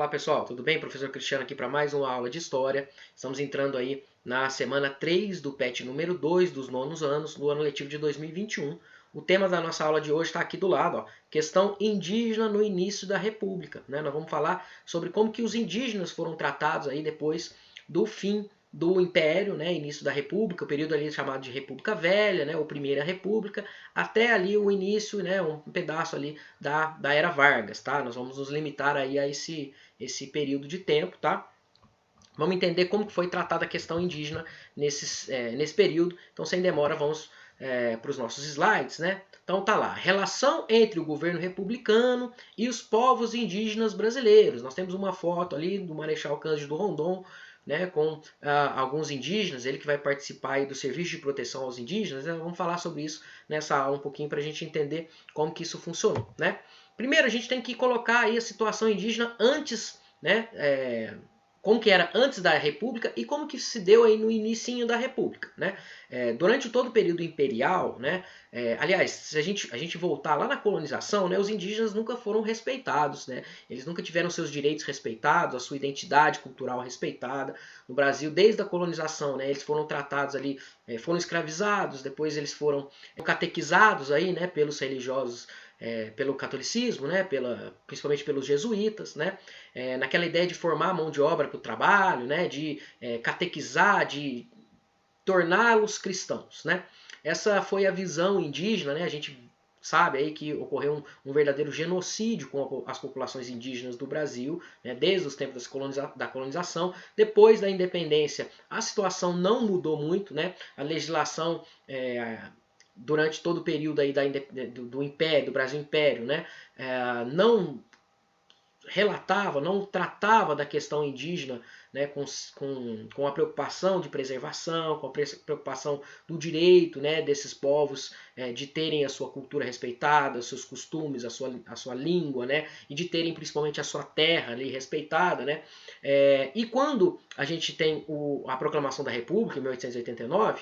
Olá pessoal, tudo bem? Professor Cristiano aqui para mais uma aula de História. Estamos entrando aí na semana 3 do PET número 2 dos nonos anos do ano letivo de 2021. O tema da nossa aula de hoje está aqui do lado, ó, questão indígena no início da República. Né? Nós vamos falar sobre como que os indígenas foram tratados aí depois do fim do Império, né, início da República, o período ali chamado de República Velha, né, ou Primeira República, até ali o início, né, um pedaço ali da Era Vargas, tá? Nós vamos nos limitar aí a esse período de tempo, tá? Vamos entender como foi tratada a questão indígena nesse período. Então, sem demora, vamos para os nossos slides, né? Então tá lá, relação entre o governo republicano e os povos indígenas brasileiros. Nós temos uma foto ali do Marechal Cândido Rondon, né, com alguns indígenas, ele que vai participar aí do serviço de proteção aos indígenas, né? Vamos falar sobre isso nessa aula um pouquinho para a gente entender como que isso funcionou, né? Primeiro a gente tem que colocar aí a situação indígena antes, né, como que era antes da República e como que se deu aí no inicinho da República, né? Durante todo o período imperial, né? Aliás, se a gente voltar lá na colonização, né? Os indígenas nunca foram respeitados, né? Eles nunca tiveram seus direitos respeitados, a sua identidade cultural respeitada. No Brasil, desde a colonização, né? Eles foram tratados ali, foram escravizados, depois eles foram catequizados aí, né? Pelos religiosos, pelo catolicismo, né, principalmente pelos jesuítas, né, naquela ideia de formar mão de obra para o trabalho, né, de catequizar, de torná-los cristãos. Né. Essa foi a visão indígena, né, a gente sabe aí que ocorreu um verdadeiro genocídio com as populações indígenas do Brasil, né, desde os tempos da colonização. Depois da independência, a situação não mudou muito, né, a legislação durante todo o período aí do Império, do Brasil Império, né, não relatava, não tratava da questão indígena, né, com a preocupação de preservação, com a preocupação do direito, né, desses povos de terem a sua cultura respeitada, os seus costumes, a sua língua, né, e de terem principalmente a sua terra ali respeitada. Né. E quando a gente tem a proclamação da República, em 1889,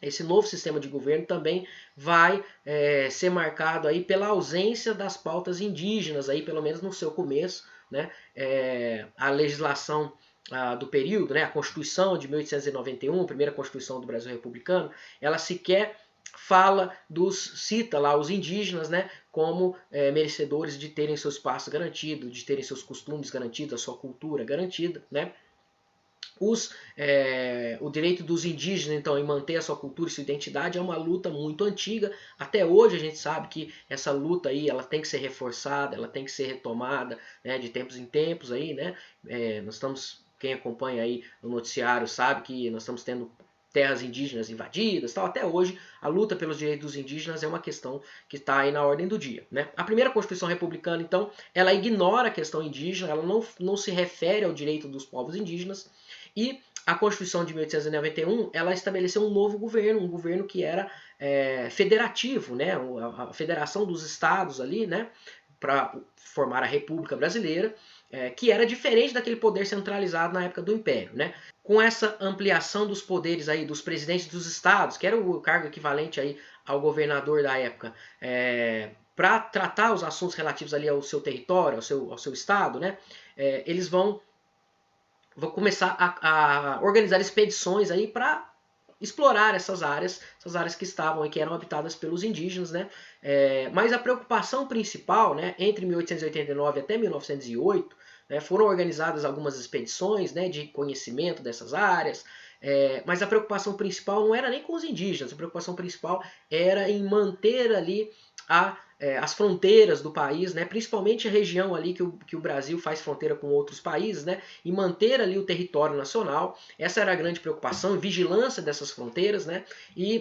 esse novo sistema de governo também vai ser marcado aí pela ausência das pautas indígenas, aí, pelo menos no seu começo. Né? A legislação do período, né? A Constituição de 1891, a primeira Constituição do Brasil Republicano, ela sequer cita lá os indígenas, né, como merecedores de terem seu espaço garantido, de terem seus costumes garantidos, a sua cultura garantida. Né? O direito dos indígenas, então, em manter a sua cultura e sua identidade é uma luta muito antiga. Até hoje a gente sabe que essa luta aí, ela tem que ser reforçada, ela tem que ser retomada, né, de tempos em tempos aí, né? Quem acompanha aí o noticiário sabe que nós estamos tendo terras indígenas invadidas, tal. Até hoje a luta pelos direitos dos indígenas é uma questão que está aí na ordem do dia. Né? A primeira Constituição Republicana, então, ela ignora a questão indígena, ela não se refere ao direito dos povos indígenas. E a Constituição de 1891, ela estabeleceu um novo governo, um governo que era federativo, né? A federação dos estados ali, né? Para formar a República Brasileira, que era diferente daquele poder centralizado na época do Império. Né? Com essa ampliação dos poderes aí dos presidentes dos estados, que era o cargo equivalente aí ao governador da época, para tratar os assuntos relativos ali ao seu território, ao seu estado, né? Eles vão começar a organizar expedições aí para explorar essas áreas que estavam e que eram habitadas pelos indígenas. Né? Mas a preocupação principal, né, entre 1889 até 1908, né, foram organizadas algumas expedições, né, de conhecimento dessas áreas, mas a preocupação principal não era nem com os indígenas, a preocupação principal era em manter ali as fronteiras do país, né, principalmente a região ali que o Brasil faz fronteira com outros países, né, e manter ali o território nacional. Essa era a grande preocupação, vigilância dessas fronteiras. Né,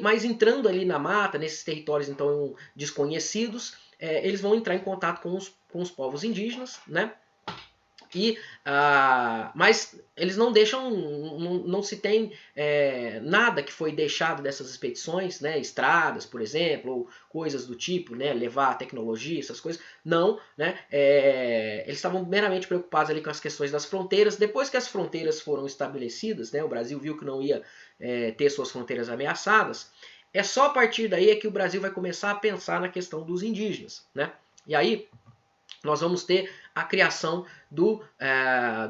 mas entrando ali na mata, nesses territórios então desconhecidos, eles vão entrar em contato com os povos indígenas. Né, mas eles não deixam, não se tem nada que foi deixado dessas expedições, né, estradas, por exemplo, ou coisas do tipo, né, levar tecnologia, essas coisas. Não, né, eles estavam meramente preocupados ali com as questões das fronteiras. Depois que as fronteiras foram estabelecidas, né, o Brasil viu que não ia ter suas fronteiras ameaçadas, só a partir daí que o Brasil vai começar a pensar na questão dos indígenas. Né, e aí nós vamos ter a criação do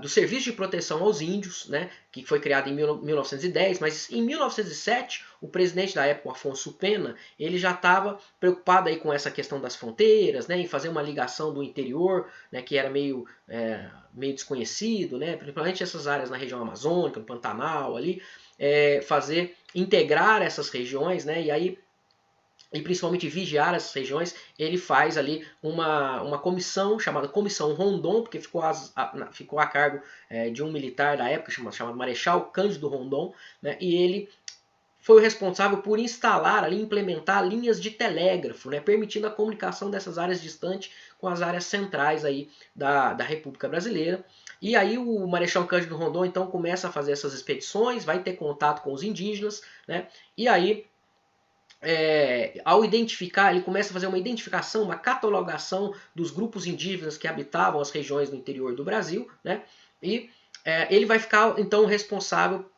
Serviço de Proteção aos Índios, né, que foi criado em 1910, mas em 1907 o presidente da época, Afonso Pena, ele já estava preocupado aí com essa questão das fronteiras, né, em fazer uma ligação do interior, né, que era meio desconhecido, né, principalmente essas áreas na região amazônica, no Pantanal ali, integrar essas regiões, né, e principalmente vigiar essas regiões, ele faz ali uma comissão chamada Comissão Rondon, porque ficou a cargo de um militar da época chamado Marechal Cândido Rondon, né, e ele foi o responsável por instalar ali, implementar linhas de telégrafo, né, permitindo a comunicação dessas áreas distantes com as áreas centrais aí da República Brasileira. E aí o Marechal Cândido Rondon então começa a fazer essas expedições, vai ter contato com os indígenas, né, e aí ao identificar, ele começa a fazer uma identificação, uma catalogação dos grupos indígenas que habitavam as regiões do interior do Brasil, né? E ele vai ficar então responsável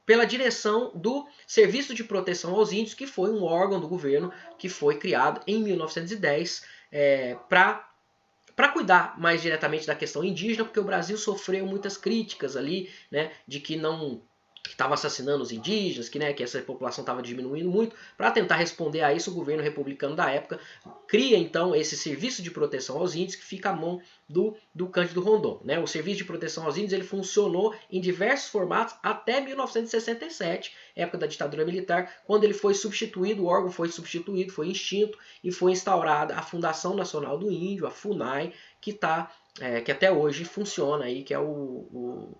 pela direção do Serviço de Proteção aos Índios, que foi um órgão do governo que foi criado em 1910 para cuidar mais diretamente da questão indígena, porque o Brasil sofreu muitas críticas ali, né, de que não estava assassinando os indígenas, que essa população estava diminuindo muito. Para tentar responder a isso, o governo republicano da época cria então esse Serviço de Proteção aos Índios, que fica à mão do Cândido Rondon, né? O Serviço de Proteção aos Índios ele funcionou em diversos formatos até 1967, época da ditadura militar, quando ele foi substituído, o órgão foi substituído, foi extinto e foi instaurada a Fundação Nacional do Índio, a FUNAI, que até hoje funciona aí, que é o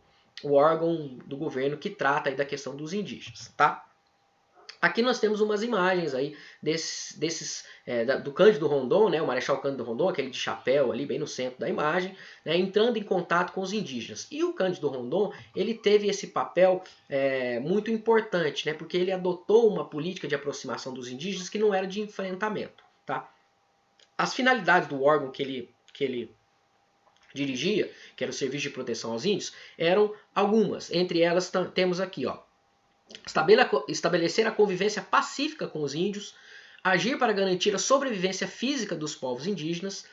órgão do governo que trata aí da questão dos indígenas, tá? Aqui nós temos umas imagens aí do Cândido Rondon, né, o Marechal Cândido Rondon, aquele de chapéu ali bem no centro da imagem, né, entrando em contato com os indígenas. E o Cândido Rondon, ele teve esse papel muito importante, né, porque ele adotou uma política de aproximação dos indígenas que não era de enfrentamento, tá? As finalidades do órgão que ele dirigia, que era o Serviço de Proteção aos Índios, eram algumas. Entre elas temos aqui, ó, estabelecer a convivência pacífica com os índios, agir para garantir a sobrevivência física dos povos indígenas,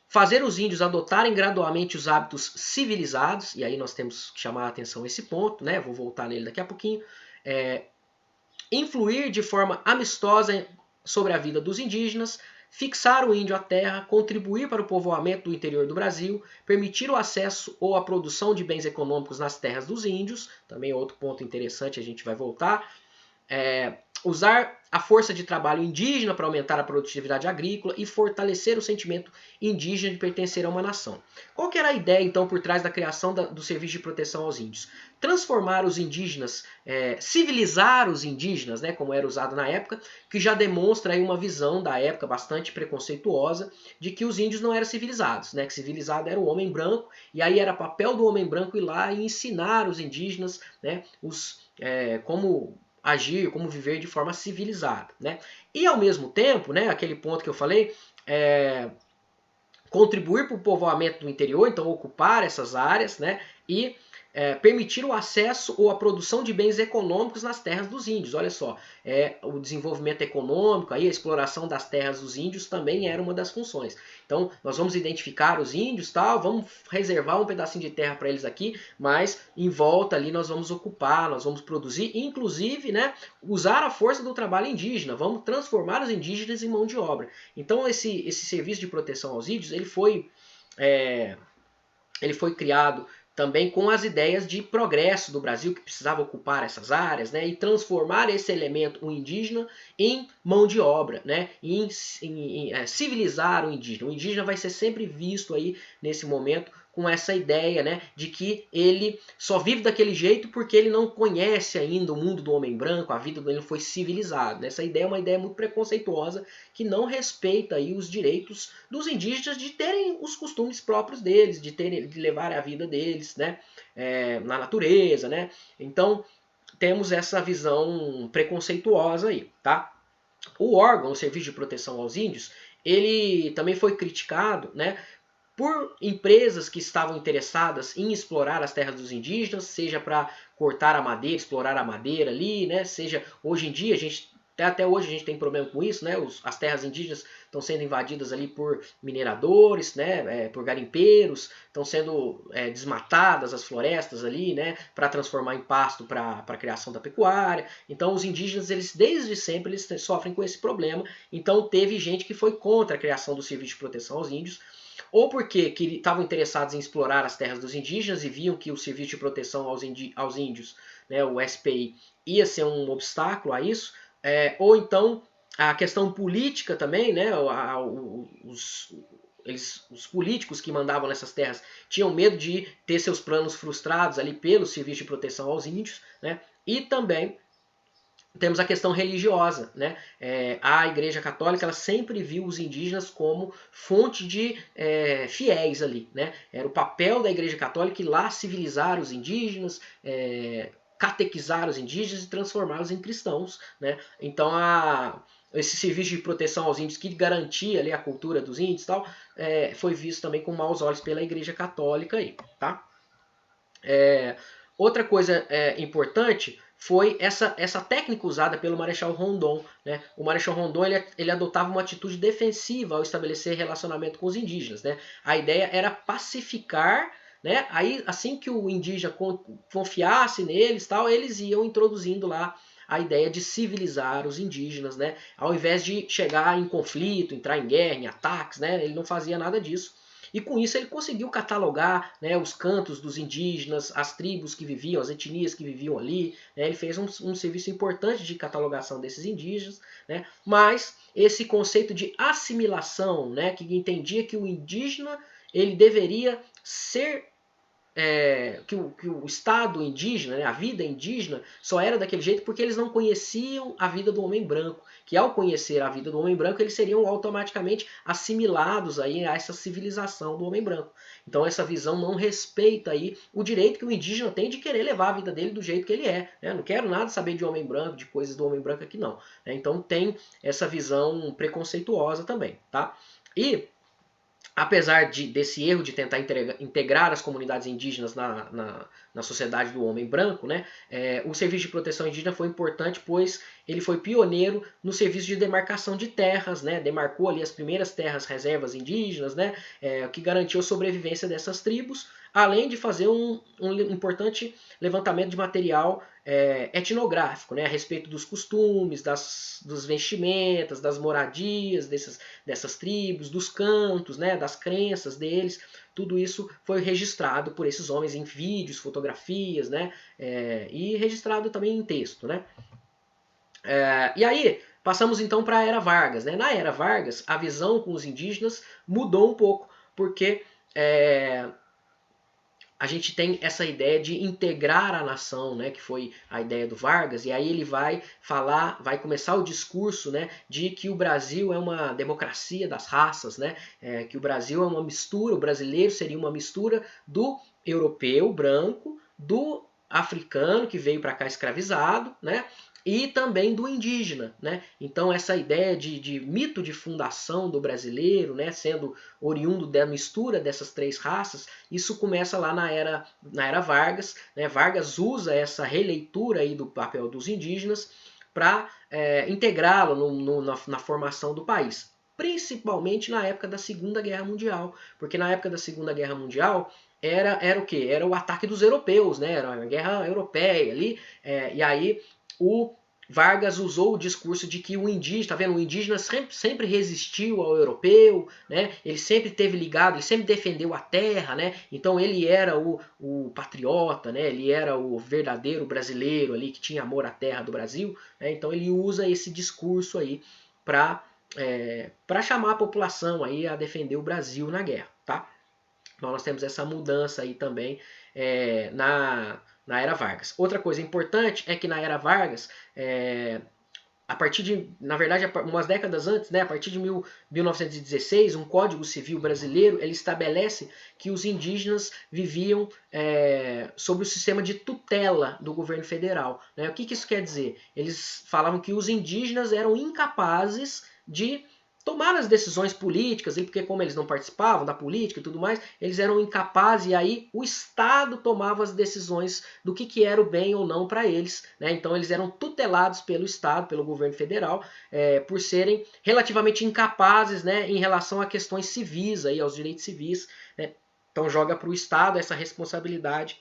fazer os índios adotarem gradualmente os hábitos civilizados, e aí nós temos que chamar a atenção a esse ponto, né? Vou voltar nele daqui a pouquinho, influir de forma amistosa sobre a vida dos indígenas, fixar o índio à terra, contribuir para o povoamento do interior do Brasil, permitir o acesso ou a produção de bens econômicos nas terras dos índios, também é outro ponto interessante, a gente vai voltar, usar a força de trabalho indígena para aumentar a produtividade agrícola e fortalecer o sentimento indígena de pertencer a uma nação. Qual que era a ideia, então, por trás da criação do Serviço de Proteção aos Índios? Transformar os indígenas, civilizar os indígenas, né, como era usado na época, que já demonstra aí uma visão da época bastante preconceituosa de que os índios não eram civilizados, né, que civilizado era o homem branco, e aí era papel do homem branco ir lá e ensinar os indígenas, né, como agir, como viver de forma civilizada, né? E ao mesmo tempo, né, aquele ponto que eu falei, contribuir para o povoamento do interior, então ocupar essas áreas, né, e permitir o acesso ou a produção de bens econômicos nas terras dos índios. Olha só, o desenvolvimento econômico, aí a exploração das terras dos índios também era uma das funções. Então, nós vamos identificar os índios, tal, vamos reservar um pedacinho de terra para eles aqui, mas em volta ali nós vamos ocupar, nós vamos produzir, inclusive, né, usar a força do trabalho indígena, vamos transformar os indígenas em mão de obra. Então, esse serviço de proteção aos índios, ele foi criado também com as ideias de progresso do Brasil, que precisava ocupar essas áreas, né, e transformar esse elemento, o indígena, em mão de obra, né, em civilizar o indígena. O indígena vai ser sempre visto aí, nesse momento, com essa ideia, né, de que ele só vive daquele jeito porque ele não conhece ainda o mundo do homem branco, a vida dele foi civilizada. Essa ideia é uma ideia muito preconceituosa, que não respeita aí os direitos dos indígenas de terem os costumes próprios deles, de levar a vida deles, né, na natureza, né. Então temos essa visão preconceituosa aí, tá? O órgão, o Serviço de Proteção aos Índios, ele também foi criticado, né, por empresas que estavam interessadas em explorar as terras dos indígenas, seja para cortar a madeira, explorar a madeira ali, né, seja hoje em dia a gente até hoje a gente tem problema com isso, né? As terras indígenas estão sendo invadidas ali por mineradores, né? Por garimpeiros, estão sendo desmatadas as florestas ali, né? Para transformar em pasto para a criação da pecuária. Então os indígenas, eles desde sempre eles sofrem com esse problema. Então teve gente que foi contra a criação do Serviço de Proteção aos Índios, ou porque estavam interessados em explorar as terras dos indígenas e viam que o Serviço de Proteção aos Índios, né, o SPI, ia ser um obstáculo a isso, ou então a questão política também, né, os políticos que mandavam nessas terras tinham medo de ter seus planos frustrados ali pelo Serviço de Proteção aos Índios, né, e também temos a questão religiosa, né? A Igreja Católica ela sempre viu os indígenas como fonte de fiéis ali, né? Era o papel da Igreja Católica ir lá civilizar os indígenas, catequizar os indígenas e transformá-los em cristãos, né? Então esse serviço de proteção aos índios que garantia ali a cultura dos índios e tal, foi visto também com maus olhos pela Igreja Católica aí, tá? Outra coisa importante foi essa técnica usada pelo Marechal Rondon, né? O Marechal Rondon ele adotava uma atitude defensiva ao estabelecer relacionamento com os indígenas, né? A ideia era pacificar, né? Aí assim que o indígena confiasse neles, tal, eles iam introduzindo lá a ideia de civilizar os indígenas, né? Ao invés de chegar em conflito, entrar em guerra, em ataques, né? Ele não fazia nada disso. E com isso ele conseguiu catalogar, né, os cantos dos indígenas, as tribos que viviam, as etnias que viviam ali. Né, ele fez um serviço importante de catalogação desses indígenas. Né, mas esse conceito de assimilação, né, que entendia que o indígena ele deveria ser que o Estado indígena, né, a vida indígena, só era daquele jeito porque eles não conheciam a vida do homem branco. Que ao conhecer a vida do homem branco, eles seriam automaticamente assimilados aí a essa civilização do homem branco. Então essa visão não respeita aí o direito que o indígena tem de querer levar a vida dele do jeito que ele é. Né? Não quero nada saber de homem branco, de coisas do homem branco aqui não. Né? Então tem essa visão preconceituosa também. Tá? E apesar desse erro de tentar integrar as comunidades indígenas na sociedade do homem branco, né, o serviço de proteção indígena foi importante, pois ele foi pioneiro no serviço de demarcação de terras, né, demarcou ali as primeiras terras reservas indígenas, né, que garantiu a sobrevivência dessas tribos, além de fazer um importante levantamento de material etnográfico, né, a respeito dos costumes, dos vestimentas, das moradias dessas tribos, dos cantos, né, das crenças deles. Tudo isso foi registrado por esses homens em vídeos, fotografias, né, e registrado também em texto. Né. E aí, passamos então para a Era Vargas. Né. Na Era Vargas, a visão com os indígenas mudou um pouco, porque a gente tem essa ideia de integrar a nação, né, que foi a ideia do Vargas, e aí ele vai começar o discurso, né, de que o Brasil é uma democracia das raças, né, que o Brasil é uma mistura, o brasileiro seria uma mistura do europeu branco, do africano que veio para cá escravizado, né, e também do indígena. Né? Então essa ideia de mito de fundação do brasileiro, né, sendo oriundo da mistura dessas três raças, isso começa lá na era Vargas. Né? Vargas usa essa releitura aí do papel dos indígenas para integrá-lo na formação do país. Principalmente na época da Segunda Guerra Mundial. Porque na época da Segunda Guerra Mundial era o quê? Era o ataque dos europeus, né? Era a guerra europeia ali. E aí o Vargas usou o discurso de que o indígena, tá vendo? O indígena sempre resistiu ao europeu, né? Ele sempre esteve ligado, ele sempre defendeu a terra, né? Então ele era o patriota, né? Ele era o verdadeiro brasileiro ali que tinha amor à terra do Brasil, né? Então ele usa esse discurso aí para chamar a população aí a defender o Brasil na guerra, tá? Então nós temos essa mudança aí também na Era Vargas. Outra coisa importante é que na Era Vargas, a partir de, na verdade, umas décadas antes, né, a partir de 1916, um Código Civil brasileiro ele estabelece que os indígenas viviam sob o sistema de tutela do governo federal. Né? O que isso quer dizer? Eles falavam que os indígenas eram incapazes de tomar as decisões políticas, porque como eles não participavam da política e tudo mais, eles eram incapazes e aí o Estado tomava as decisões do que era o bem ou não para eles, né? Então eles eram tutelados pelo Estado, pelo governo federal, por serem relativamente incapazes, né, em relação a questões civis, aí, aos direitos civis, né? Então joga para o Estado essa responsabilidade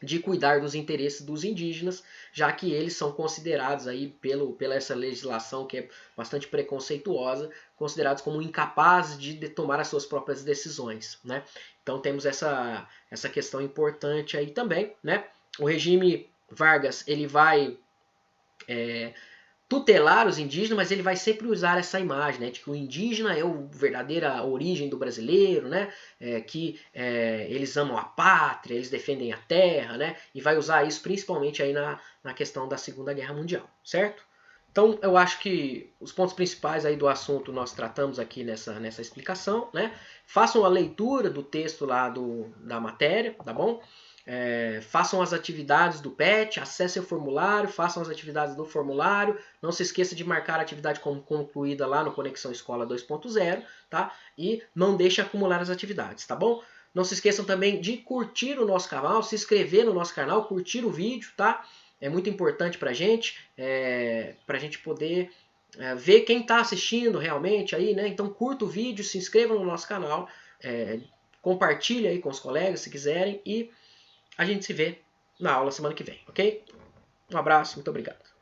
de cuidar dos interesses dos indígenas, já que eles são considerados aí pela essa legislação que é bastante preconceituosa, considerados como incapazes de tomar as suas próprias decisões, né? Então temos essa questão importante aí também, né? O regime Vargas, ele vai tutelar os indígenas, mas ele vai sempre usar essa imagem, né, de que o indígena é a verdadeira origem do brasileiro, né, eles amam a pátria, eles defendem a terra, né, e vai usar isso principalmente aí na questão da Segunda Guerra Mundial, certo? Então eu acho que os pontos principais aí do assunto nós tratamos aqui nessa explicação, né? Façam a leitura do texto lá da matéria, tá bom? Façam as atividades do PET, acessem o formulário, façam as atividades do formulário, não se esqueça de marcar a atividade como concluída lá no Conexão Escola 2.0, tá? E não deixe acumular as atividades, tá bom? Não se esqueçam também de curtir o nosso canal, se inscrever no nosso canal, curtir o vídeo, tá? É muito importante pra gente poder ver quem está assistindo realmente aí, né? Então curta o vídeo, se inscreva no nosso canal, compartilhe aí com os colegas se quiserem e a gente se vê na aula semana que vem, ok? Um abraço, muito obrigado.